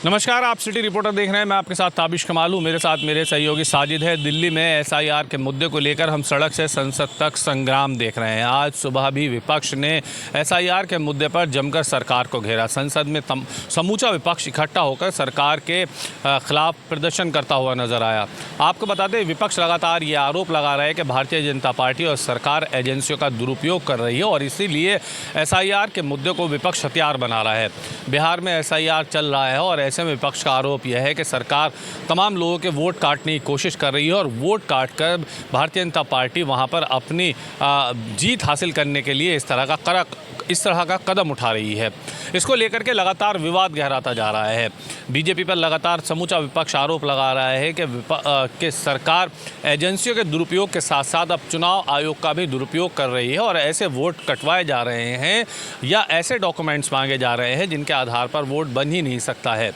नमस्कार, आप city reporter देख रहे हैं। मैं आपके साथ ताबिश कमाल हूँ। मेरे साथ मेरे सहयोगी साजिद है। दिल्ली में एसआईआर के मुद्दे को लेकर हम सड़क से संसद तक संग्राम देख रहे हैं। आज सुबह भी विपक्ष ने एसआईआर के मुद्दे पर जमकर सरकार को घेरा। संसद में समूचा विपक्ष इकट्ठा होकर सरकार के खिलाफ प्रदर्शन करता हुआ नजर आया। आपको बता दें, विपक्ष लगातार ये आरोप लगा रहा है कि भारतीय जनता पार्टी और सरकार एजेंसियों का दुरुपयोग कर रही है और इसीलिए एसआईआर के मुद्दे को विपक्ष हथियार बना रहा है। बिहार में एसआईआर चल रहा है और ऐसे में विपक्ष का आरोप यह है कि सरकार तमाम लोगों के वोट काटने की कोशिश कर रही है और वोट काटकर भारतीय जनता पार्टी वहां पर अपनी जीत हासिल करने के लिए इस तरह का कदम उठा रही है। इसको लेकर के लगातार विवाद गहराता जा रहा है। बीजेपी पर लगातार समूचा विपक्ष आरोप लगा रहा है कि सरकार एजेंसियों के दुरुपयोग के साथ साथ अब चुनाव आयोग का भी दुरुपयोग कर रही है और ऐसे वोट कटवाए जा रहे हैं या ऐसे डॉक्यूमेंट्स मांगे जा रहे हैं जिनके आधार पर वोट बन ही नहीं सकता है।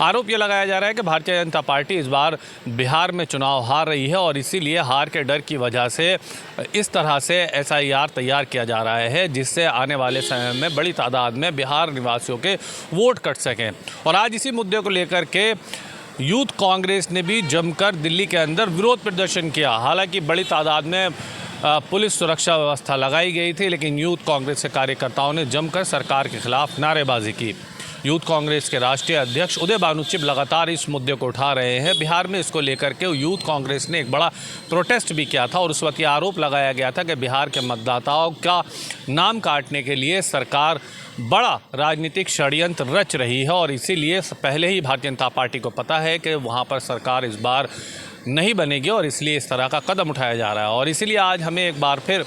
आरोप ये लगाया जा रहा है कि भारतीय जनता पार्टी इस बार बिहार में चुनाव हार रही है और इसीलिए हार के डर की वजह से इस तरह से एसआईआर तैयार किया जा रहा है जिससे आने वाले समय में बड़ी तादाद में बिहार निवासियों के वोट कट सकें। और आज इसी मुद्दे को लेकर के यूथ कांग्रेस ने भी जमकर दिल्ली के अंदर विरोध प्रदर्शन किया। हालांकि बड़ी तादाद में पुलिस सुरक्षा व्यवस्था लगाई गई थी, लेकिन यूथ कांग्रेस के कार्यकर्ताओं ने जमकर सरकार के खिलाफ नारेबाजी की। यूथ कांग्रेस के राष्ट्रीय अध्यक्ष उदय भानुचिब लगातार इस मुद्दे को उठा रहे हैं। बिहार में इसको लेकर के यूथ कांग्रेस ने एक बड़ा प्रोटेस्ट भी किया था और उस वक्त ये आरोप लगाया गया था कि बिहार के मतदाताओं का नाम काटने के लिए सरकार बड़ा राजनीतिक षड्यंत्र रच रही है और इसीलिए पहले ही भारतीय जनता पार्टी को पता है कि वहाँ पर सरकार इस बार नहीं बनेगी और इसलिए इस तरह का कदम उठाया जा रहा है। और इसीलिए आज हमें एक बार फिर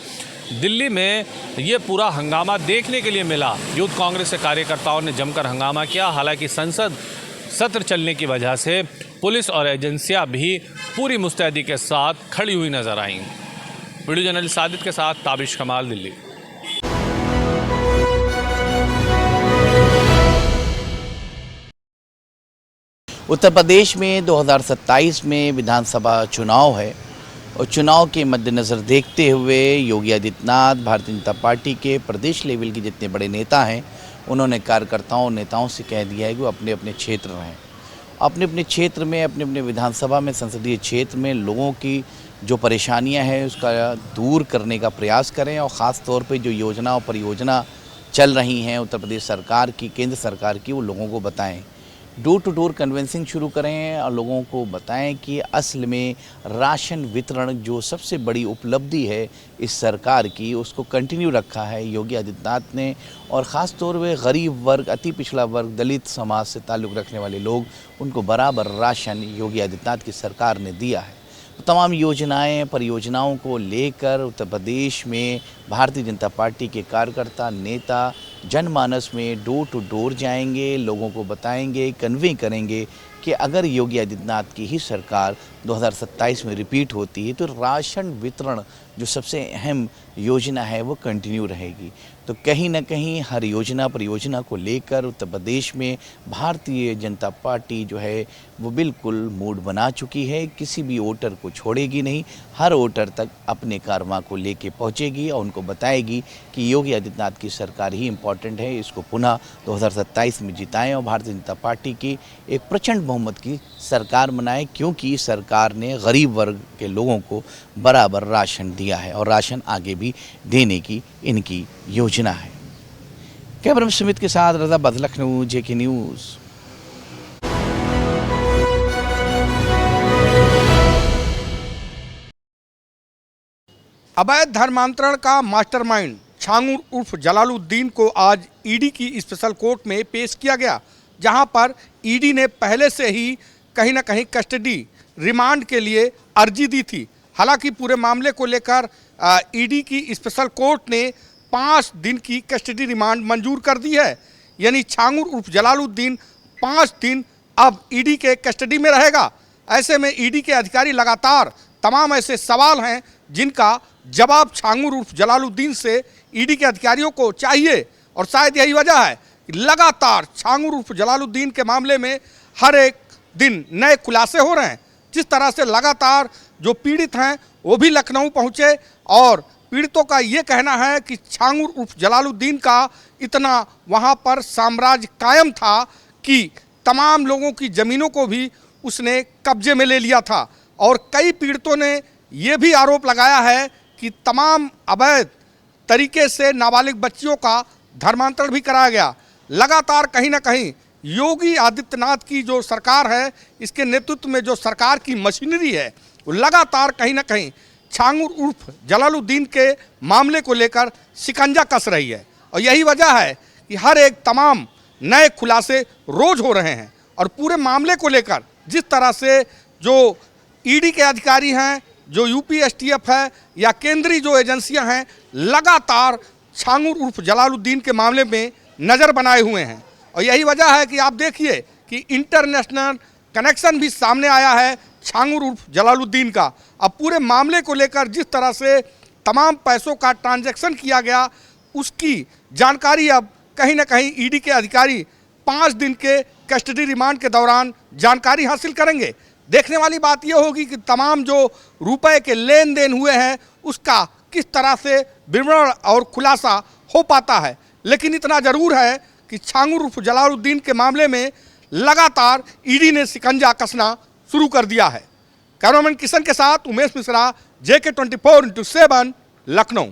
दिल्ली में ये पूरा हंगामा देखने के लिए मिला। यूथ कांग्रेस के कार्यकर्ताओं ने जमकर हंगामा किया। हालांकि संसद सत्र चलने की वजह से पुलिस और एजेंसियां भी पूरी मुस्तैदी के साथ खड़ी हुई नजर आईं। वीडियो जर्नलिस्ट साजिद के साथ ताबिश कमाल, दिल्ली। उत्तर प्रदेश में 2027 में विधानसभा चुनाव है और चुनाव के मद्देनज़र देखते हुए योगी आदित्यनाथ, भारतीय जनता पार्टी के प्रदेश लेवल के जितने बड़े नेता हैं, उन्होंने कार्यकर्ताओं नेताओं से कह दिया है कि वो अपने अपने क्षेत्र रहें, अपने अपने क्षेत्र में, अपने अपने विधानसभा में, संसदीय क्षेत्र में लोगों की जो परेशानियां हैं उसका दूर करने का प्रयास करें और ख़ास तौर पे जो योजना और परियोजना चल रही हैं उत्तर प्रदेश सरकार की, केंद्र सरकार की, वो लोगों को बताएँ। डोर टू डोर कन्वेंसिंग शुरू करें और लोगों को बताएं कि असल में राशन वितरण जो सबसे बड़ी उपलब्धि है इस सरकार की, उसको कंटिन्यू रखा है योगी आदित्यनाथ ने। और ख़ास तौर पे गरीब वर्ग, अति पिछड़ा वर्ग, दलित समाज से ताल्लुक़ रखने वाले लोग, उनको बराबर राशन योगी आदित्यनाथ की सरकार ने दिया है। तो तमाम योजनाएं, परियोजनाओं को लेकर उत्तर प्रदेश में भारतीय जनता पार्टी के कार्यकर्ता, नेता जनमानस में डोर टू डोर जाएंगे, लोगों को बताएंगे, कन्वे करेंगे कि अगर योगी आदित्यनाथ की ही सरकार 2027 में रिपीट होती है तो राशन वितरण जो सबसे अहम योजना है वो कंटिन्यू रहेगी। तो कहीं ना कहीं हर योजना परियोजना को लेकर उत्तर प्रदेश में भारतीय जनता पार्टी जो है वो बिल्कुल मूड बना चुकी है। किसी भी वोटर को छोड़ेगी नहीं, हर वोटर तक अपने कारवां को लेके पहुंचेगी और उनको बताएगी कि योगी आदित्यनाथ की सरकार ही इम्पॉर्टेंट है, इसको पुनः 2027 में जिताएं और भारतीय जनता पार्टी की एक प्रचंड बहुमत की सरकार बनाएं, क्योंकि सरकार ने गरीब वर्ग के लोगों को बराबर राशन दिया है और राशन आगे भी देने की इनकी योजना है। कैमरा सुमित के साथ रजा बद, लखनऊ, जेके न्यूज़। अवैध धर्मांतरण का मास्टरमाइंड छांगुर उर्फ जलालुद्दीन को आज ईडी की स्पेशल कोर्ट में पेश किया गया, जहां पर ईडी ने पहले से ही कहीं ना कहीं कस्टडी रिमांड के लिए अर्जी दी थी। हालांकि पूरे मामले को लेकर ईडी की स्पेशल कोर्ट ने 5 दिन की कस्टडी रिमांड मंजूर कर दी है। यानी छांगुर उर्फ जलालुद्दीन 5 दिन अब ईडी के कस्टडी में रहेगा। ऐसे में ईडी के अधिकारी लगातार तमाम ऐसे सवाल हैं जिनका जवाब छांगुर उर्फ जलालुद्दीन से ईडी के अधिकारियों को चाहिए और शायद यही वजह है कि लगातार छांगुर उर्फ जलालुद्दीन के मामले में हर एक दिन नए खुलासे हो रहे हैं। जिस तरह से लगातार जो पीड़ित हैं वो भी लखनऊ पहुंचे और पीड़ितों का ये कहना है कि छांगुर उर्फ जलालुद्दीन का इतना वहां पर साम्राज्य कायम था कि तमाम लोगों की ज़मीनों को भी उसने कब्जे में ले लिया था। और कई पीड़ितों ने ये भी आरोप लगाया है कि तमाम अवैध तरीके से नाबालिग बच्चियों का धर्मांतरण भी कराया गया। लगातार कहीं ना कहीं योगी आदित्यनाथ की जो सरकार है, इसके नेतृत्व में जो सरकार की मशीनरी है, वो लगातार कहीं ना कहीं छांगुर उर्फ जलालुद्दीन के मामले को लेकर शिकंजा कस रही है। और यही वजह है कि हर एक तमाम नए खुलासे रोज हो रहे हैं। और पूरे मामले को लेकर जिस तरह से जो ईडी के अधिकारी हैं, जो यूपी एसटीएफ है या केंद्रीय जो एजेंसियां हैं, लगातार छांगुर उर्फ जलालुद्दीन के मामले में नज़र बनाए हुए हैं। और यही वजह है कि आप देखिए कि इंटरनेशनल कनेक्शन भी सामने आया है छांगुर उर्फ जलालुद्दीन का। अब पूरे मामले को लेकर जिस तरह से तमाम पैसों का ट्रांजैक्शन किया गया, उसकी जानकारी अब कहीं ना कहीं ईडी के अधिकारी 5 दिन के कस्टडी रिमांड के दौरान जानकारी हासिल करेंगे। देखने वाली बात यह होगी कि तमाम जो रुपए के लेन देन हुए हैं उसका किस तरह से विवरण और खुलासा हो पाता है। लेकिन इतना ज़रूर है कि छांगुर उर्फ जलालुद्दीन के मामले में लगातार ईडी ने शिकंजा कसना शुरू कर दिया है। कैमरामैन किशन के साथ उमेश मिश्रा, JK 24/7 लखनऊ।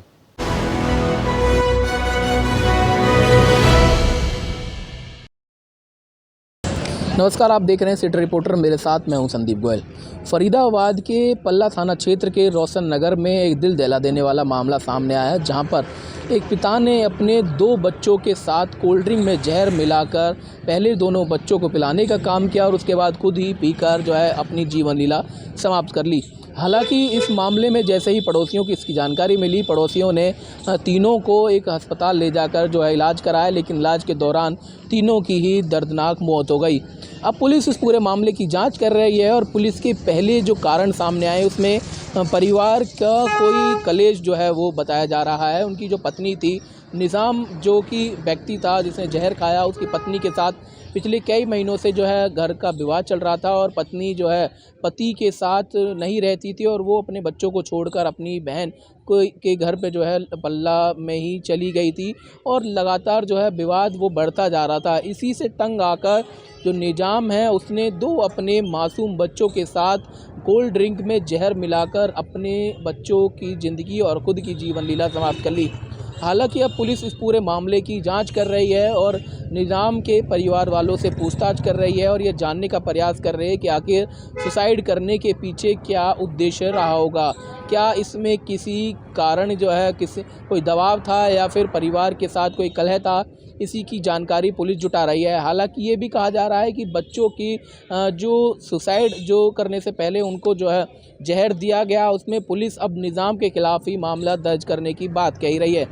नमस्कार, आप देख रहे हैं सिटी रिपोर्टर। मेरे साथ मैं हूं संदीप गोयल। फरीदाबाद के पल्ला थाना क्षेत्र के रोशन नगर में एक दिल दहला देने वाला मामला सामने आया है, जहां पर एक पिता ने अपने 2 बच्चों के साथ कोल्ड ड्रिंक में जहर मिलाकर पहले दोनों बच्चों को पिलाने का काम किया और उसके बाद खुद ही पीकर जो है अपनी जीवन लीला समाप्त कर ली। हालांकि इस मामले में जैसे ही पड़ोसियों की इसकी जानकारी मिली, पड़ोसियों ने तीनों को एक अस्पताल ले जाकर जो है इलाज कराया, लेकिन इलाज के दौरान तीनों की ही दर्दनाक मौत हो गई। अब पुलिस इस पूरे मामले की जांच कर रही है और पुलिस के पहले जो कारण सामने आए उसमें परिवार का कोई कलेश जो है वो बताया जा रहा है। उनकी जो पत्नी थी, निज़ाम जो कि व्यक्ति था जिसने जहर खाया, उसकी पत्नी के साथ पिछले कई महीनों से जो है घर का विवाद चल रहा था और पत्नी जो है पति के साथ नहीं रहती थी और वो अपने बच्चों को छोड़कर अपनी बहन के घर पे जो है पल्ला में ही चली गई थी और लगातार जो है विवाद वो बढ़ता जा रहा था। इसी से तंग आकर जो निजाम है उसने 2 अपने मासूम बच्चों के साथ कोल्ड ड्रिंक में जहर मिलाकर अपने बच्चों की ज़िंदगी और ख़ुद की जीवन लीला समाप्त कर ली। हालांकि अब पुलिस इस पूरे मामले की जांच कर रही है और निज़ाम के परिवार वालों से पूछताछ कर रही है और ये जानने का प्रयास कर रही है कि आखिर सुसाइड करने के पीछे क्या उद्देश्य रहा होगा। क्या इसमें किसी कारण जो है कोई दबाव था या फिर परिवार के साथ कोई कलह था, इसी की जानकारी पुलिस जुटा रही है। हालांकि ये भी कहा जा रहा है कि बच्चों की जो सुसाइड जो करने से पहले उनको जो है जहर दिया गया, उसमें पुलिस अब निज़ाम के खिलाफ ही मामला दर्ज करने की बात कही रही है।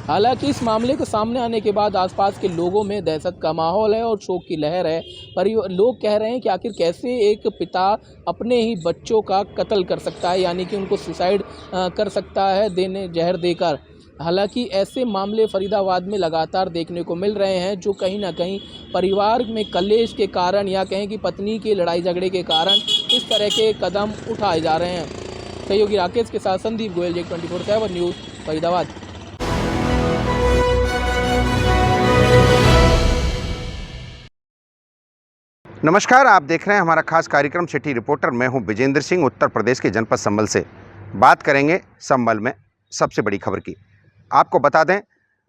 हालांकि इस मामले के सामने आने के बाद आसपास के लोगों में दहशत का माहौल है और शोक की लहर है। लोग कह रहे हैं कि आखिर कैसे एक पिता अपने ही बच्चों का कत्ल कर सकता है, यानी कि उनको सुसाइड कर सकता है जहर देकर। हालांकि ऐसे मामले फरीदाबाद में लगातार देखने को मिल रहे हैं, जो कहीं ना कहीं परिवार में कलेश के कारण या कहें कि पत्नी के लड़ाई झगड़े के कारण इस तरह के कदम उठाए जा रहे हैं। सहयोगी राकेश के साथ संदीप गोयल, JK 24/7 न्यूज़, फरीदाबाद। नमस्कार, आप देख रहे हैं हमारा खास कार्यक्रम सिटी रिपोर्टर। मैं हूं विजेंद्र सिंह, उत्तर प्रदेश के जनपद संभल से। बात करेंगे संभल में सबसे बड़ी खबर की। आपको बता दें,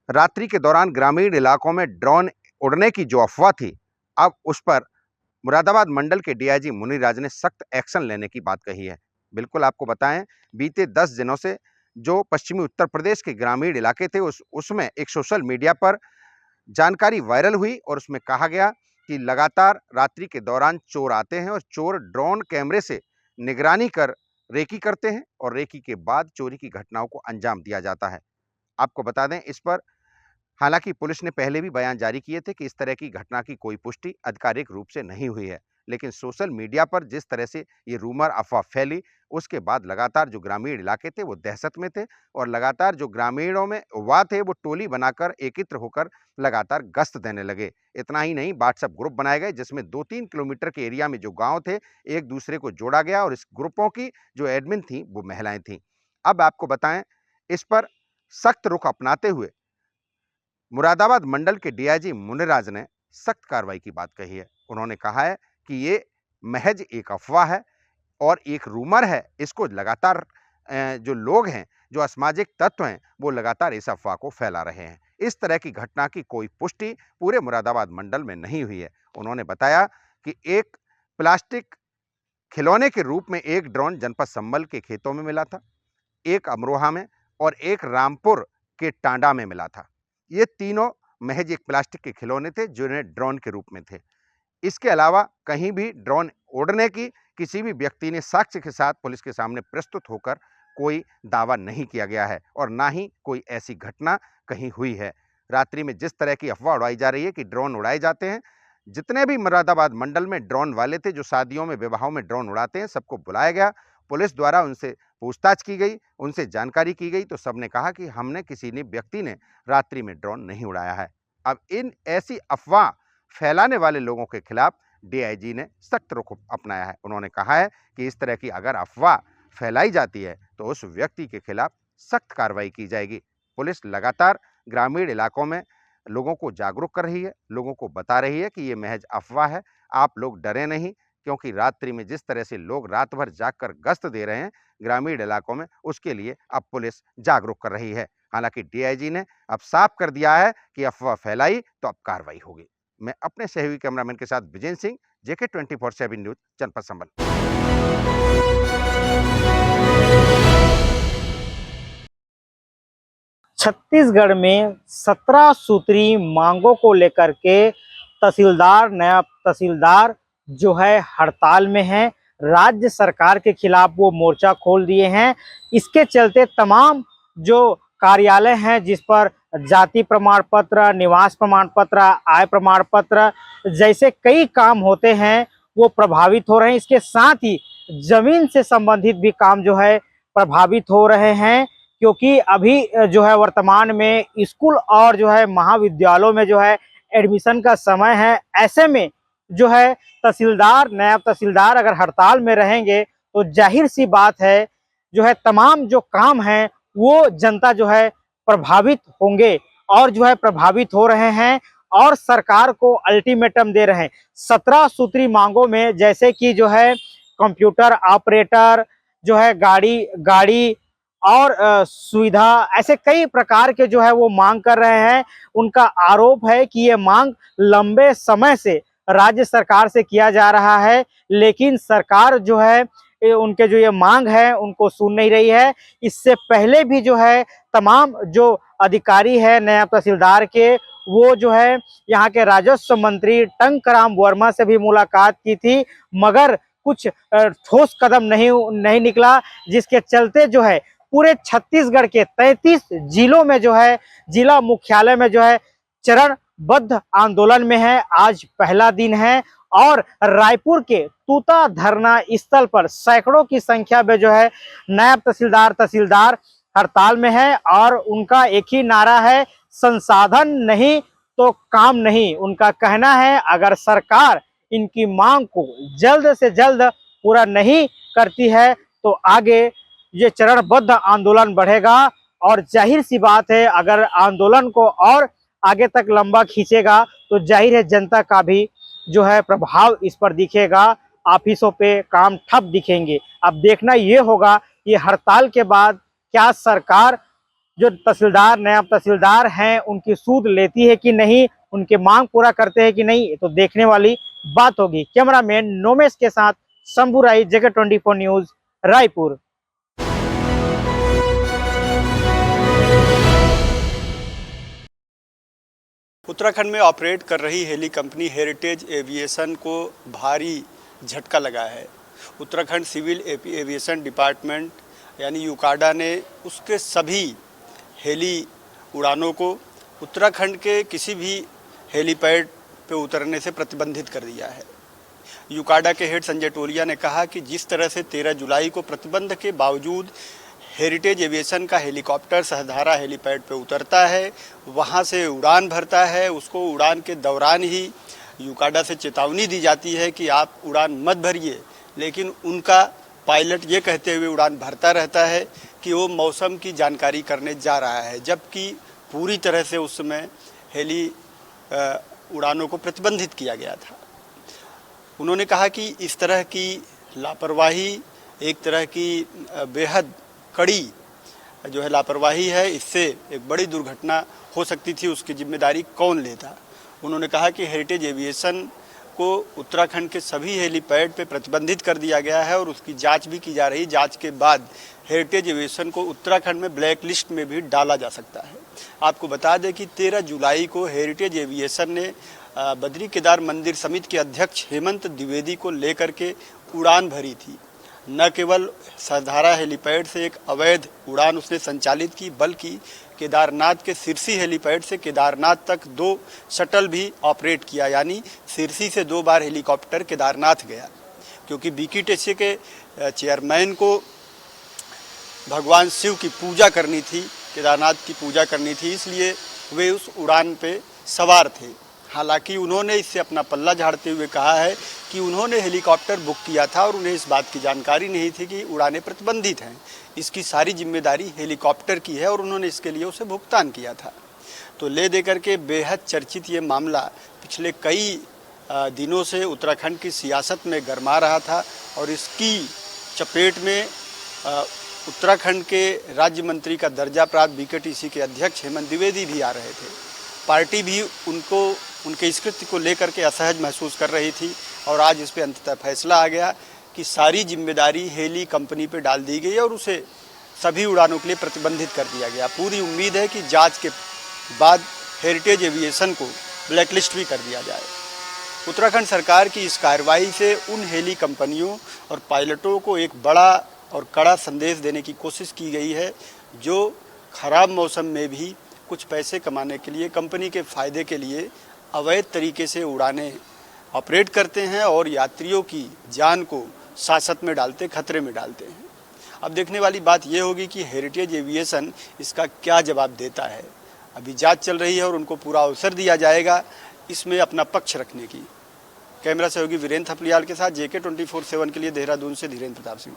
रात्रि के दौरान ग्रामीण इलाकों में ड्रोन उड़ने की जो अफवाह थी, अब उस पर मुरादाबाद मंडल के DIG मुनिराज ने सख्त एक्शन लेने की बात कही है। बिल्कुल आपको बताएं, बीते 10 दिनों से जो पश्चिमी उत्तर प्रदेश के ग्रामीण इलाके थे उसमें एक सोशल मीडिया पर जानकारी वायरल हुई और उसमें कहा गया कि लगातार रात्रि के दौरान चोर आते हैं और चोर ड्रोन कैमरे से निगरानी कर रेकी करते हैं और रेकी के बाद चोरी की घटनाओं को अंजाम दिया जाता है। आपको बता दें, इस पर हालांकि पुलिस ने पहले भी बयान जारी किए थे कि इस तरह की घटना की कोई पुष्टि आधिकारिक रूप से नहीं हुई है, लेकिन सोशल मीडिया पर जिस तरह से ये रूमर अफवाह फैली, उसके बाद लगातार जो ग्रामीण इलाके थे वो दहशत में थे और लगातार जो ग्रामीणों में युवा थे वो टोली बनाकर एकत्र होकर लगातार गश्त देने लगे। इतना ही नहीं, व्हाट्सएप ग्रुप बनाए गए जिसमें 2-3 किलोमीटर के एरिया में जो गांव थे एक दूसरे को जोड़ा गया और इस ग्रुपों की जो एडमिन थी वो महिलाएं थीं। अब आपको बताएं, इस पर सख्त रुख अपनाते हुए मुरादाबाद मंडल के DIG मुनिराज ने सख्त कार्रवाई की बात कही है। उन्होंने कहा है कि ये महज एक अफवाह है और एक रूमर है। इसको लगातार जो लोग हैं, जो असामाजिक तत्व हैं, वो लगातार इस अफवाह को फैला रहे हैं। इस तरह की घटना की कोई पुष्टि पूरे मुरादाबाद मंडल में नहीं हुई है। उन्होंने बताया कि एक प्लास्टिक खिलौने के रूप में एक ड्रोन जनपद संभल के खेतों में मिला था, एक अमरोहा में और एक रामपुर के टांडा में मिला था। ये तीनों महज एक प्लास्टिक के खिलौने थे जो इन्हें ड्रोन के रूप में थे। इसके अलावा कहीं भी ड्रोन उड़ने की किसी भी व्यक्ति ने साक्ष्य के साथ पुलिस के सामने प्रस्तुत होकर कोई दावा नहीं किया गया है और ना ही कोई ऐसी घटना कहीं हुई है। रात्रि में जिस तरह की अफवाह उड़ाई जा रही है कि ड्रोन उड़ाए जाते हैं, जितने भी मुरादाबाद मंडल में ड्रोन वाले थे, जो शादियों में, विवाहों में ड्रोन उड़ाते हैं, सबको बुलाया गया। पुलिस द्वारा उनसे पूछताछ की गई, उनसे जानकारी की गई, तो सबने कहा कि हमने किसी ने व्यक्ति ने रात्रि में ड्रोन नहीं उड़ाया है। अब इन ऐसी अफवाह फैलाने वाले लोगों के खिलाफ डीआईजी ने सख्त रुख अपनाया है। उन्होंने कहा है कि इस तरह की अगर अफवाह फैलाई जाती है तो उस व्यक्ति के खिलाफ सख्त कार्रवाई की जाएगी। पुलिस लगातार ग्रामीण इलाकों में लोगों को जागरूक कर रही है, लोगों को बता रही है कि ये महज अफवाह है, आप लोग डरें नहीं, क्योंकि रात्रि में जिस तरह से लोग रात भर जागकर गश्त दे रहे हैं ग्रामीण इलाकों में, उसके लिए अब पुलिस जागरूक कर रही है। हालांकि डीआईजी ने अब साफ कर दिया है कि अफवाह फैलाई तो अब कार्रवाई होगी। मैं अपने सहयोगी कैमरामैन के साथ विजेंद्र सिंह, JK 24/7 न्यूज, जनपद संभल। छत्तीसगढ़ में 17 सूत्री मांगों को लेकर के तहसीलदार, नायब तहसीलदार जो है हड़ताल में हैं। राज्य सरकार के खिलाफ वो मोर्चा खोल दिए हैं। इसके चलते तमाम जो कार्यालय हैं जिस पर जाति प्रमाण पत्र, निवास प्रमाण पत्र, आय प्रमाण पत्र जैसे कई काम होते हैं वो प्रभावित हो रहे हैं। इसके साथ ही जमीन से संबंधित भी काम जो है प्रभावित हो रहे हैं, क्योंकि अभी जो है वर्तमान में स्कूल और जो है महाविद्यालयों में जो है एडमिशन का समय है। ऐसे में जो है तहसीलदार, नायब तहसीलदार अगर हड़ताल में रहेंगे तो जाहिर सी बात है जो है तमाम जो काम हैं वो जनता जो है प्रभावित होंगे और जो है प्रभावित हो रहे हैं और सरकार को अल्टीमेटम दे रहे हैं। 17 सूत्री मांगों में जैसे कि जो है कंप्यूटर ऑपरेटर, जो है गाड़ी और सुविधा, ऐसे कई प्रकार के जो है वो मांग कर रहे हैं। उनका आरोप है कि ये मांग लंबे समय से राज्य सरकार से किया जा रहा है, लेकिन सरकार जो है उनके जो ये मांग है उनको सुन नहीं रही है। इससे पहले भी जो है तमाम जो अधिकारी है नायब तहसीलदार के, वो जो है यहाँ के राजस्व मंत्री टंकराम वर्मा से भी मुलाकात की थी, मगर कुछ ठोस कदम नहीं निकला, जिसके चलते जो है पूरे छत्तीसगढ़ के 33 जिलों में जो है जिला मुख्यालय में जो है चरणबद्ध आंदोलन में है। आज पहला दिन है और रायपुर के तूता धरना स्थल पर सैकड़ों की संख्या में जो है नायब तहसीलदार हड़ताल में है और उनका एक ही नारा है, संसाधन नहीं तो काम नहीं। उनका कहना है अगर सरकार इनकी मांग को जल्द से जल्द पूरा नहीं करती है तो आगे ये चरणबद्ध आंदोलन बढ़ेगा और जाहिर सी बात है अगर आंदोलन को और आगे तक लंबा खींचेगा तो जाहिर है जनता का भी जो है प्रभाव इस पर दिखेगा। ऑफिसों पे काम ठप दिखेंगे। अब देखना ये होगा ये हड़ताल के बाद क्या सरकार जो तहसीलदार, नायब तहसीलदार हैं उनकी सूद लेती है कि नहीं, उनके मांग पूरा करते हैं कि नहीं, तो देखने वाली बात होगी। कैमरामैन नोमेश के साथ शंभू राय, JK 24 न्यूज, रायपुर। उत्तराखंड में ऑपरेट कर रही हेली कंपनी हेरिटेज एविएशन को भारी झटका लगा है। उत्तराखंड सिविल एविएशन डिपार्टमेंट यानी यूकाडा ने उसके सभी हेली उड़ानों को उत्तराखंड के किसी भी हेलीपैड पे उतरने से प्रतिबंधित कर दिया है। यूकाडा के हेड संजय टोलिया ने कहा कि जिस तरह से 13 जुलाई को प्रतिबंध के बावजूद हेरिटेज एविएशन का हेलीकॉप्टर सहधारा हेलीपैड पे उतरता है, वहाँ से उड़ान भरता है, उसको उड़ान के दौरान ही यूकाडा से चेतावनी दी जाती है कि आप उड़ान मत भरिए, लेकिन उनका पायलट ये कहते हुए उड़ान भरता रहता है कि वो मौसम की जानकारी करने जा रहा है, जबकि पूरी तरह से उस समय हेली उड़ानों को प्रतिबंधित किया गया था। उन्होंने कहा कि इस तरह की लापरवाही, एक तरह की बेहद कड़ी जो है लापरवाही है, इससे एक बड़ी दुर्घटना हो सकती थी, उसकी जिम्मेदारी कौन लेता। उन्होंने कहा कि हेरिटेज एविएशन को उत्तराखंड के सभी हेलीपैड पे प्रतिबंधित कर दिया गया है और उसकी जांच भी की जा रही। जांच के बाद हेरिटेज एविएशन को उत्तराखंड में ब्लैक लिस्ट में भी डाला जा सकता है। आपको बता दें कि 13 जुलाई को हेरिटेज एविएशन ने बद्री केदार मंदिर समिति के अध्यक्ष हेमंत द्विवेदी को लेकर के उड़ान भरी थी। न केवल सरधारा हेलीपैड से एक अवैध उड़ान उसने संचालित की, बल्कि केदारनाथ के सिरसी हेलीपैड से केदारनाथ तक 2 शटल भी ऑपरेट किया, यानी सिरसी से 2 बार हेलीकॉप्टर केदारनाथ गया। क्योंकि BKTC के चेयरमैन को भगवान शिव की पूजा करनी थी, केदारनाथ की पूजा करनी थी, इसलिए वे उस उड़ान पे सवार थे। हालांकि उन्होंने इससे अपना पल्ला झाड़ते हुए कहा है कि उन्होंने हेलीकॉप्टर बुक किया था और उन्हें इस बात की जानकारी नहीं थी कि उड़ानें प्रतिबंधित हैं। इसकी सारी जिम्मेदारी हेलीकॉप्टर की है और उन्होंने इसके लिए उसे भुगतान किया था। तो ले दे करके बेहद चर्चित ये मामला पिछले कई दिनों से उत्तराखंड की सियासत में गरमा रहा था और इसकी चपेट में उत्तराखंड के राज्य मंत्री का दर्जा प्राप्त BKTC के अध्यक्ष हेमंत द्विवेदी भी आ रहे थे। पार्टी भी उनके इस कृत्य को लेकर के असहज महसूस कर रही थी और आज इस पे अंततः फैसला आ गया कि सारी जिम्मेदारी हेली कंपनी पे डाल दी गई और उसे सभी उड़ानों के लिए प्रतिबंधित कर दिया गया। पूरी उम्मीद है कि जांच के बाद हेरिटेज एविएशन को ब्लैकलिस्ट भी कर दिया जाए। उत्तराखंड सरकार की इस कार्रवाई से उन हेली कंपनियों और पायलटों को एक बड़ा और कड़ा संदेश देने की कोशिश की गई है, जो खराब मौसम में भी कुछ पैसे कमाने के लिए, कंपनी के फ़ायदे के लिए अवैध तरीके से उड़ानें ऑपरेट करते हैं और यात्रियों की जान को सासत में डालते, खतरे में डालते हैं। अब देखने वाली बात यह होगी कि हेरिटेज एविएशन इसका क्या जवाब देता है। अभी जांच चल रही है और उनको पूरा अवसर दिया जाएगा इसमें अपना पक्ष रखने की। कैमरा सहयोगी वीरेंद्र थपलियाल के साथ JK 24/7 के लिए देहरादून से धीरेन्द्र प्रताप सिंह।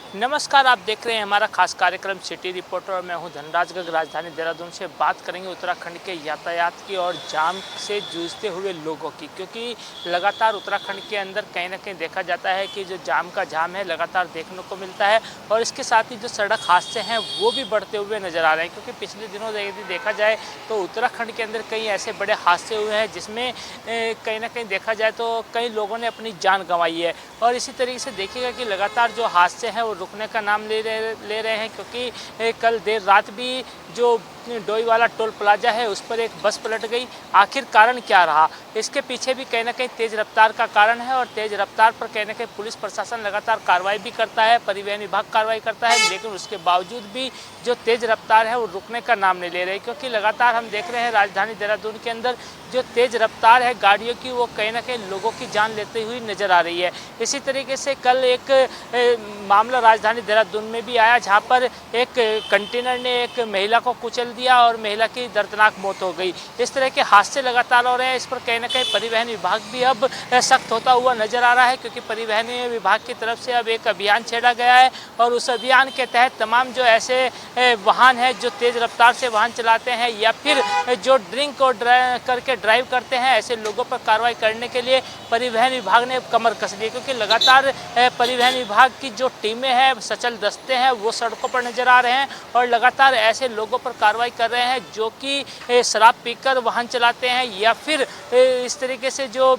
नमस्कार, आप देख रहे हैं हमारा खास कार्यक्रम सिटी रिपोर्टर और मैं हूं धनराज गर्ग। राजधानी देहरादून से बात करेंगे उत्तराखंड के यातायात की और जाम से जूझते हुए लोगों की, क्योंकि लगातार उत्तराखंड के अंदर कहीं ना कहीं देखा जाता है कि जो जाम है लगातार देखने को मिलता है और इसके साथ ही जो सड़क हादसे हैं वो भी बढ़ते हुए नज़र आ रहे हैं। क्योंकि पिछले दिनों यदि देखा जाए तो उत्तराखंड के अंदर कई ऐसे बड़े हादसे हुए हैं जिसमें कहीं ना कहीं देखा जाए तो कई लोगों ने अपनी जान गंवाई है। और इसी तरीके से देखिएगा कि लगातार जो हादसे हैं वो रुकने का नाम ले रहे हैं, क्योंकि कल देर रात भी जो डोईवाला टोल प्लाजा है उस पर एक बस पलट गई। आखिर कारण क्या रहा, इसके पीछे भी कहीं ना कहीं तेज़ रफ्तार का कारण है और तेज़ रफ्तार पर कहीं ना कहीं पुलिस प्रशासन लगातार कार्रवाई भी करता है, परिवहन विभाग कार्रवाई करता है, लेकिन उसके बावजूद भी जो तेज़ रफ्तार है वो रुकने का नाम नहीं ले रही। क्योंकि लगातार हम देख रहे हैं राजधानी देहरादून के अंदर जो तेज़ रफ्तार है गाड़ियों की वो कहीं ना कहीं लोगों की जान लेते हुई नज़र आ रही है। इसी तरीके से कल एक मामला राजधानी देहरादून में भी आया जहाँ पर एक कंटेनर ने एक महिला को कुचल दिया और महिला की दर्दनाक मौत हो गई। इस तरह के हादसे लगातार हो रहे हैं। इस पर कहीं ना कहीं परिवहन विभाग भी अब सख्त होता हुआ नजर आ रहा है, क्योंकि परिवहन विभाग की तरफ से अब एक अभियान छेड़ा गया है और उस अभियान के तहत तमाम जो ऐसे वाहन हैं जो तेज़ रफ्तार से वाहन चलाते हैं या फिर जो ड्रिंक और करके ड्राइव करते हैं, ऐसे लोगों पर कार्रवाई करने के लिए परिवहन विभाग ने कमर कस ली। क्योंकि लगातार परिवहन विभाग की जो टीमें हैं, सचल दस्ते हैं, वो सड़कों पर नजर आ रहे हैं और लगातार ऐसे लोगों पर कार्रवाई कर रहे हैं जो कि शराब पीकर वाहन चलाते हैं या फिर इस तरीके से जो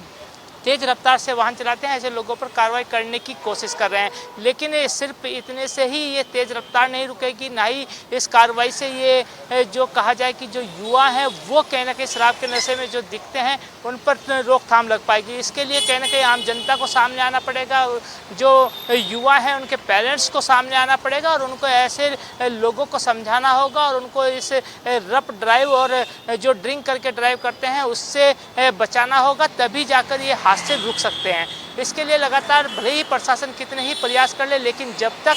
तेज़ रफ्तार से वाहन चलाते हैं, ऐसे लोगों पर कार्रवाई करने की कोशिश कर रहे हैं। लेकिन सिर्फ इतने से ही ये तेज़ रफ्तार नहीं रुकेगी, ना ही इस कार्रवाई से ये जो कहा जाए कि जो युवा हैं वो कहीं ना कहीं शराब के नशे में जो दिखते हैं उन पर रोकथाम लग पाएगी। इसके लिए कहीं ना कहीं आम जनता को सामने आना पड़ेगा, जो युवा हैं उनके पेरेंट्स को सामने आना पड़ेगा और उनको ऐसे लोगों को समझाना होगा और उनको इस रफ ड्राइव और जो ड्रिंक करके ड्राइव करते हैं उससे बचाना होगा, तभी जाकर ये हादसे रुक सकते हैं। इसके लिए लगातार भले ही प्रशासन कितने ही प्रयास कर ले, लेकिन जब तक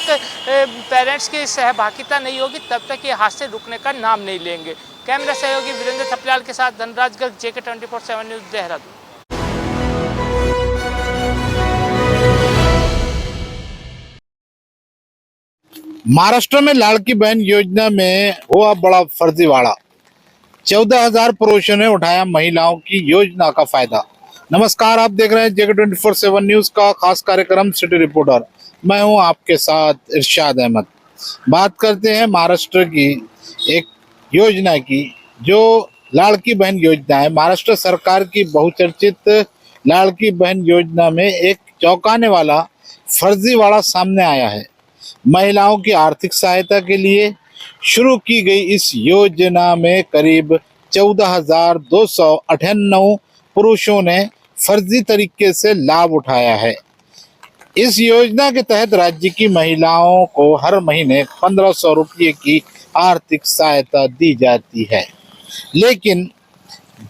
पेरेंट्स की सहभागिता नहीं होगी तब तक ये हादसे रुकने का नाम नहीं लेंगे। कैमरा सहयोगी वीरेंद्र थपलियाल के साथ धनराज गर्ग, JK 24/7 न्यूज़, देहरादून। महाराष्ट्र में लाड़की बहन योजना में हुआ बड़ा फर्जीवाड़ा। 14,000 पुरुषों ने उठाया महिलाओं की योजना का फायदा। नमस्कार, आप देख रहे हैं जेके 24/7 न्यूज का खास कार्यक्रम सिटी रिपोर्टर। मैं हूं आपके साथ इरशाद अहमद। बात करते हैं महाराष्ट्र की एक योजना की, जो लाड़की बहन योजना है। महाराष्ट्र सरकार की बहुचर्चित लाड़की बहन योजना में एक चौंकाने वाला फर्जीवाड़ा सामने आया है। महिलाओं की आर्थिक सहायता के लिए शुरू की गई इस योजना में करीब 14,298 पुरुषों ने फर्जी तरीके से लाभ उठाया है। इस योजना के तहत राज्य की महिलाओं को हर महीने 1,500 रुपये की आर्थिक सहायता दी जाती है, लेकिन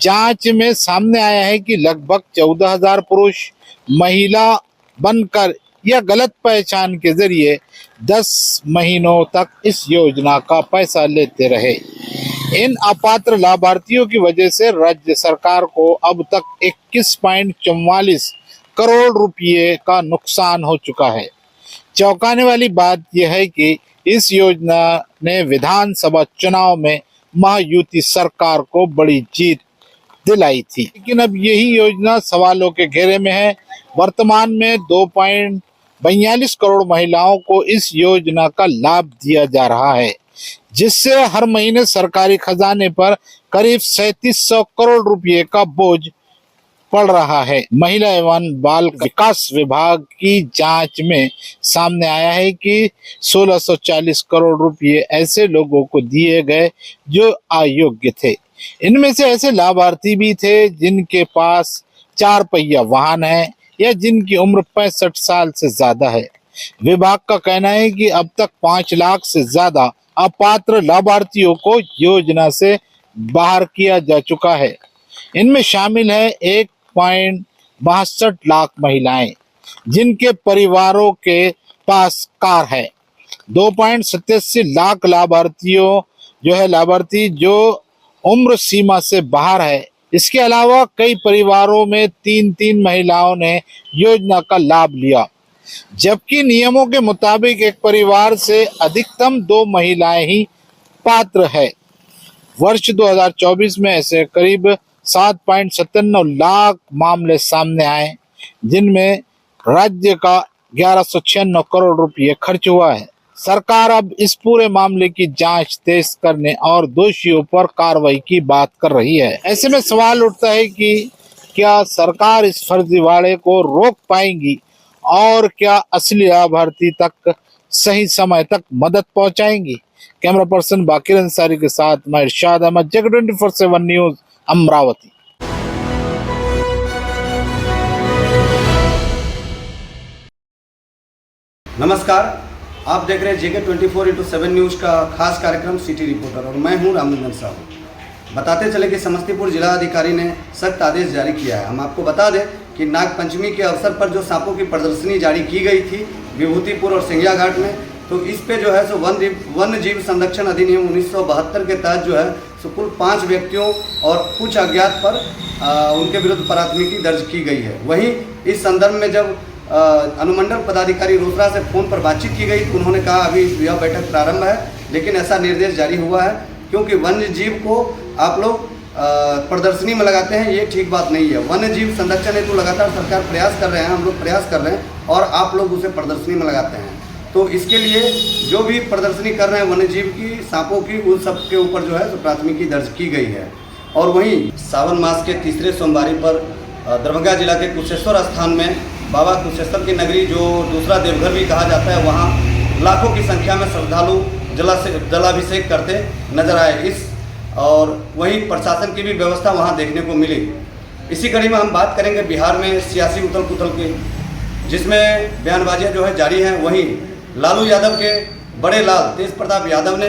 जांच में सामने आया है कि लगभग 14,000 पुरुष महिला बनकर या गलत पहचान के जरिए 10 महीनों तक इस योजना का पैसा लेते रहे। इन अपात्र लाभार्थियों की वजह से राज्य सरकार को अब तक 21.44 करोड़ रुपये का नुकसान हो चुका है। चौंकाने वाली बात यह है कि इस योजना ने विधानसभा चुनाव में महायुति सरकार को बड़ी जीत दिलाई थी, लेकिन अब यही योजना सवालों के घेरे में है। वर्तमान में 2.42 करोड़ महिलाओं को इस योजना का लाभ दिया जा रहा है, जिससे हर महीने सरकारी खजाने पर करीब 3700 करोड़ रुपये का बोझ पड़ रहा है। महिला एवं बाल विकास विभाग की जांच में सामने आया है कि 1640 करोड़ रुपये ऐसे लोगों को दिए गए जो अयोग्य थे। इनमें से ऐसे लाभार्थी भी थे जिनके पास 4 पहिया वाहन है या जिनकी उम्र 65 साल से ज्यादा है। विभाग का कहना है कि अब तक 5 लाख से ज्यादा अपात्र लाभार्थियों को योजना से बाहर किया जा चुका है। इनमें शामिल है 1.62 लाख महिलाएं जिनके परिवारों के पास कार है, 2.87 लाख लाभार्थी जो उम्र सीमा से बाहर है। इसके अलावा कई परिवारों में 3 महिलाओं ने योजना का लाभ लिया, जबकि नियमों के मुताबिक एक परिवार से अधिकतम 2 महिलाएं ही पात्र है। वर्ष 2024 में ऐसे करीब 7.97 लाख मामले सामने आए, जिनमें राज्य का 1196 करोड़ रुपये खर्च हुआ है। सरकार अब इस पूरे मामले की जांच तेज करने और दोषियों पर कार्रवाई की बात कर रही है। ऐसे में सवाल उठता है कि क्या सरकार इस फर्जीवाड़े को रोक पाएंगी और क्या असली लाभार्थी तक सही समय तक मदद पहुंचाएंगी। कैमरा पर्सन बाकिर अंसारी के साथ मैं इरशाद अहमद, जेके 24/7 न्यूज, अमरावती। नमस्कार, आप देख रहे हैं जेके 24/7 न्यूज़ का खास कार्यक्रम सिटी रिपोर्टर और मैं हूं रामनंदन साहू। बताते चले कि समस्तीपुर जिलाधिकारी ने सख्त आदेश जारी किया है। हम आपको बता दें कि नाग पंचमी के अवसर पर जो सांपों की प्रदर्शनी जारी की गई थी विभूतिपुर और सिंगिया घाट में, तो इस पे जो है सो वन्य जीव संरक्षण अधिनियम 1972 के तहत जो है सो कुल 5 व्यक्तियों और कुछ अज्ञात पर उनके विरुद्ध प्राथमिकी दर्ज की गई है। वहीं इस संदर्भ में जब अनुमंडल पदाधिकारी रोसड़ा से फ़ोन पर बातचीत की गई तो उन्होंने कहा अभी यह बैठक प्रारंभ है, लेकिन ऐसा निर्देश जारी हुआ है क्योंकि वन्य जीव को आप लोग प्रदर्शनी में लगाते हैं, ये ठीक बात नहीं है। वन्य जीव संरक्षण हेतु लगातार सरकार प्रयास कर रहे हैं, हम लोग प्रयास कर रहे हैं और आप लोग उसे प्रदर्शनी में लगाते हैं। तो इसके लिए जो भी प्रदर्शनी कर रहे हैं वन्य जीव की, सांपों की, उन सब के ऊपर जो है तो प्राथमिकी दर्ज की गई है। और वहीं सावन मास के तीसरे सोमवारी पर दरभंगा जिला के कुशेश्वर स्थान में बाबा कुशेश्वर की नगरी, जो दूसरा देवघर भी कहा जाता है, वहाँ लाखों की संख्या में श्रद्धालु जलाभिषेक करते नजर आए। और वहीं प्रशासन की भी व्यवस्था वहाँ देखने को मिली। इसी कड़ी में हम बात करेंगे बिहार में सियासी उथल पुथल की, जिसमें बयानबाजियाँ जो है जारी हैं। वहीं लालू यादव के बड़े लाल तेज प्रताप यादव ने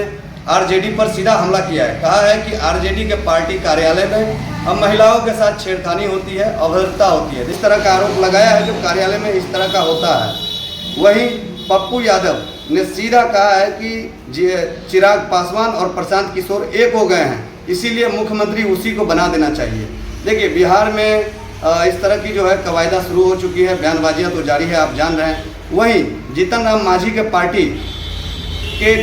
आरजेडी पर सीधा हमला किया है। कहा है कि आरजेडी के पार्टी कार्यालय में अब महिलाओं के साथ छेड़खानी होती है, अभद्रता होती है। इस तरह का आरोप लगाया है जो कार्यालय में इस तरह का होता है। वहीं पप्पू यादव ने सीधा कहा है कि चिराग पासवान और प्रशांत किशोर एक हो गए हैं, इसीलिए मुख्यमंत्री उसी को बना देना चाहिए। देखिए, बिहार में इस तरह की जो है कवायदा शुरू हो चुकी है, बयानबाजियाँ तो जारी है, आप जान रहे हैं। वहीं जीतन राम मांझी के पार्टी के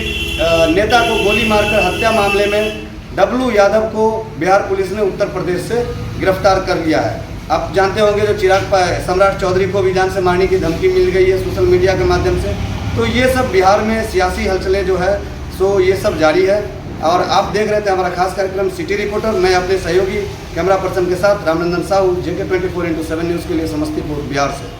नेता को गोली मारकर हत्या मामले में डब्लू यादव को बिहार पुलिस ने उत्तर प्रदेश से गिरफ्तार कर लिया है। आप जानते होंगे जो चिराग सम्राट चौधरी को भी जान से मारने की धमकी मिल गई है सोशल मीडिया के माध्यम से। तो ये सब बिहार में सियासी हलचलें जो है सो ये सब जारी है। और आप देख रहे थे हमारा खास कार्यक्रम सिटी रिपोर्टर। मैं अपने सहयोगी कैमरा पर्सन के साथ Ramnandan Sahu, JK 24x7 news के लिए समस्तीपुर बिहार से।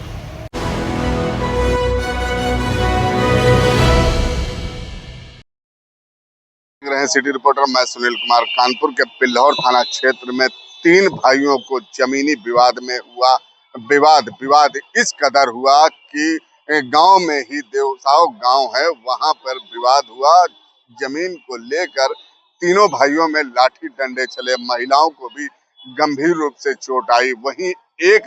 रहे सिटी रिपोर्टर, मैं सुनील कुमार। कानपुर के पिल्लौर थाना क्षेत्र में 3 भाइयों को जमीनी विवाद में हुआ विवाद इस कदर हुआ कि गांव में ही देवसाव गांव है, वहां पर विवाद हुआ। जमीन को लेकर तीनों भाइयों में लाठी डंडे चले, महिलाओं को भी गंभीर रूप से चोट आई। वहीं एक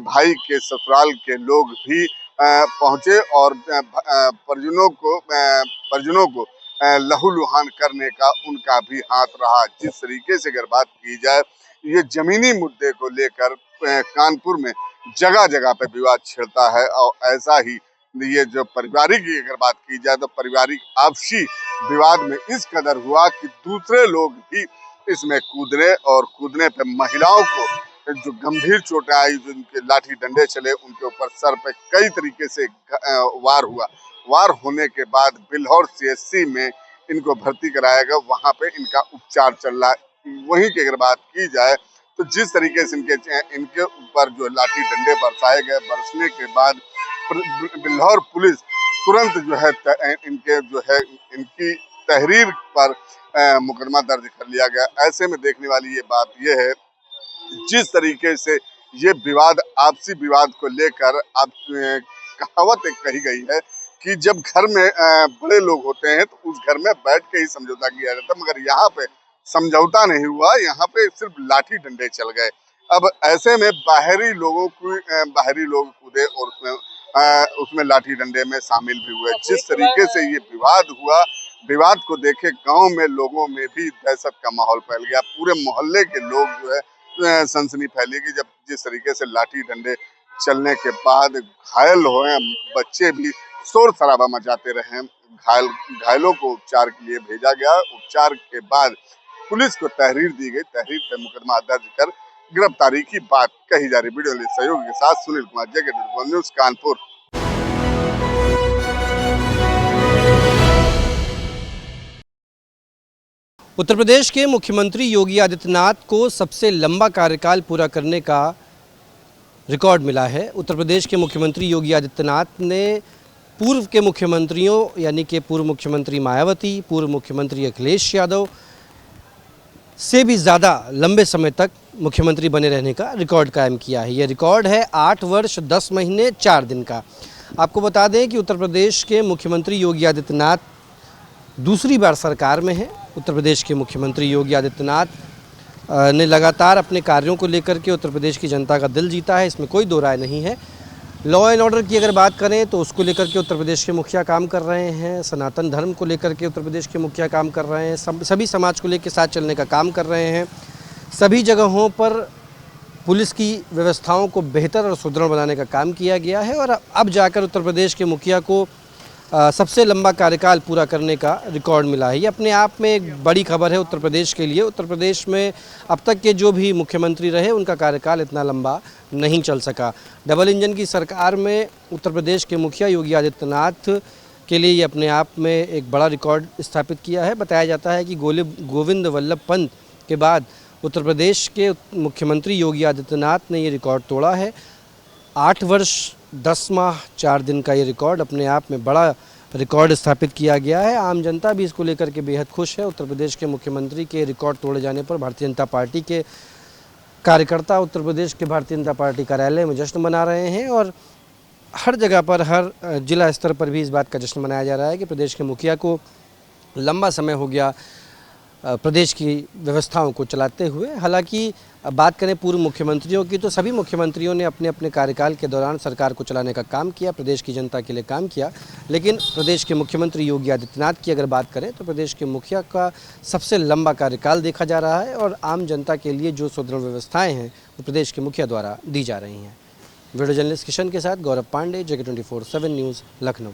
भाई के ससुराल के लोग भी पहुंचे और परिजनों को लहूलुहान करने का उनका भी हाथ रहा। जिस तरीके से अगर बात की जाए, ये जमीनी मुद्दे को लेकर कानपुर में जगह जगह पे विवाद छिड़ता है। और ऐसा ही ये जो पारिवारिक की अगर बात की जाए तो पारिवारिक आपसी विवाद में इस कदर हुआ कि दूसरे लोग भी इसमें कूदने पे महिलाओं को जो गंभीर चोटें आई, जो उनके लाठी डंडे चले, उनके ऊपर सर पे कई तरीके से वार हुआ। वार होने के बाद बिल्हौर CHC में इनको भर्ती कराया गया, वहां पे इनका उपचार चल रहा है। वहीं की अगर बात की जाए तो जिस तरीके से इनके ऊपर जो लाठी डंडे बरसाए गए, बरसने के बाद बिल्हौर पुलिस तुरंत जो है इनकी तहरीर पर मुकदमा दर्ज कर लिया गया। ऐसे में देखने वाली ये बात ये है, जिस तरीके से ये विवाद आपसी विवाद को लेकर कहावत एक कही गई है कि जब घर में बड़े लोग होते हैं तो उस घर में बैठ के ही समझौता किया जाता है, मगर यहाँ पे समझौता नहीं हुआ, यहाँ पे सिर्फ लाठी डंडे चल गए। अब ऐसे में बाहरी लोग कूदे और उसमें लाठी डंडे में शामिल भी हुए। जिस तरीके से ये विवाद हुआ, विवाद को देखे गांव में लोगों में भी दहशत का माहौल फैल गया। पूरे मोहल्ले के लोग जो है सनसनी फैली कि जब जिस तरीके से लाठी डंडे चलने के बाद घायल हुए, बच्चे भी शोर शराबा मचाते रहे। घायलों को उपचार के लिए भेजा गया। उपचार के बाद पुलिस को तहरीर दी गई। तहरीर पे मुकदमा दर्ज कर गिरफ्तारी की बात कही जा रही। वीडियो सहयोगी के साथ सुनील कुमार, JK 24 न्यूज़ कानपुर। उत्तर प्रदेश के मुख्यमंत्री योगी आदित्यनाथ को सबसे लंबा कार्यकाल पूरा करने का रिकॉर्ड मिला है। उत्तर प्रदेश के मुख्यमंत्री योगी आदित्यनाथ ने पूर्व के मुख्यमंत्रियों यानी कि पूर्व मुख्यमंत्री मायावती, पूर्व मुख्यमंत्री अखिलेश यादव से भी ज़्यादा लंबे समय तक मुख्यमंत्री बने रहने का रिकॉर्ड कायम किया है। यह रिकॉर्ड है 8 वर्ष 10 महीने 4 दिन का। आपको बता दें कि उत्तर प्रदेश के मुख्यमंत्री योगी आदित्यनाथ दूसरी बार सरकार में हैं। उत्तर प्रदेश के मुख्यमंत्री योगी आदित्यनाथ ने लगातार अपने कार्यों को लेकर के उत्तर प्रदेश की जनता का दिल जीता है, इसमें कोई दो राय नहीं है। लॉ एंड ऑर्डर की अगर बात करें तो उसको लेकर के उत्तर प्रदेश के मुखिया काम कर रहे हैं। सनातन धर्म को लेकर के उत्तर प्रदेश के मुखिया काम कर रहे हैं। सभी समाज को लेकर साथ चलने का काम कर रहे हैं। सभी जगहों पर पुलिस की व्यवस्थाओं को बेहतर और सुदृढ़ बनाने का काम किया गया है और अब जाकर उत्तर प्रदेश के मुखिया को सबसे लंबा कार्यकाल पूरा करने का रिकॉर्ड मिला है। ये अपने आप में एक बड़ी खबर है उत्तर प्रदेश के लिए। उत्तर प्रदेश में अब तक के जो भी मुख्यमंत्री रहे उनका कार्यकाल इतना लंबा नहीं चल सका। डबल इंजन की सरकार में उत्तर प्रदेश के मुखिया योगी आदित्यनाथ के लिए ये अपने आप में एक बड़ा रिकॉर्ड स्थापित किया है। बताया जाता है कि गोविंद वल्लभ पंत के बाद उत्तर प्रदेश के मुख्यमंत्री योगी आदित्यनाथ ने ये रिकॉर्ड तोड़ा है। 8 वर्ष 10 माह 4 दिन का ये रिकॉर्ड अपने आप में बड़ा रिकॉर्ड स्थापित किया गया है। आम जनता भी इसको लेकर के बेहद खुश है। उत्तर प्रदेश के मुख्यमंत्री के रिकॉर्ड तोड़े जाने पर भारतीय जनता पार्टी के कार्यकर्ता उत्तर प्रदेश के भारतीय जनता पार्टी कार्यालय में जश्न मना रहे हैं और हर जगह पर, हर जिला स्तर पर भी इस बात का जश्न मनाया जा रहा है कि प्रदेश के मुखिया को लंबा समय हो गया प्रदेश की व्यवस्थाओं को चलाते हुए। हालांकि बात करें पूर्व मुख्यमंत्रियों की तो सभी मुख्यमंत्रियों ने अपने अपने कार्यकाल के दौरान सरकार को चलाने का काम किया, प्रदेश की जनता के लिए काम किया। लेकिन प्रदेश के मुख्यमंत्री योगी आदित्यनाथ की अगर बात करें तो प्रदेश के मुखिया का सबसे लंबा कार्यकाल देखा जा रहा है और आम जनता के लिए जो सुदृढ़ व्यवस्थाएँ हैं वो प्रदेश के मुखिया द्वारा दी जा रही हैं। वीडियो जर्नलिस्ट किशन के साथ गौरव पांडे, JK 24/7 न्यूज़, लखनऊ।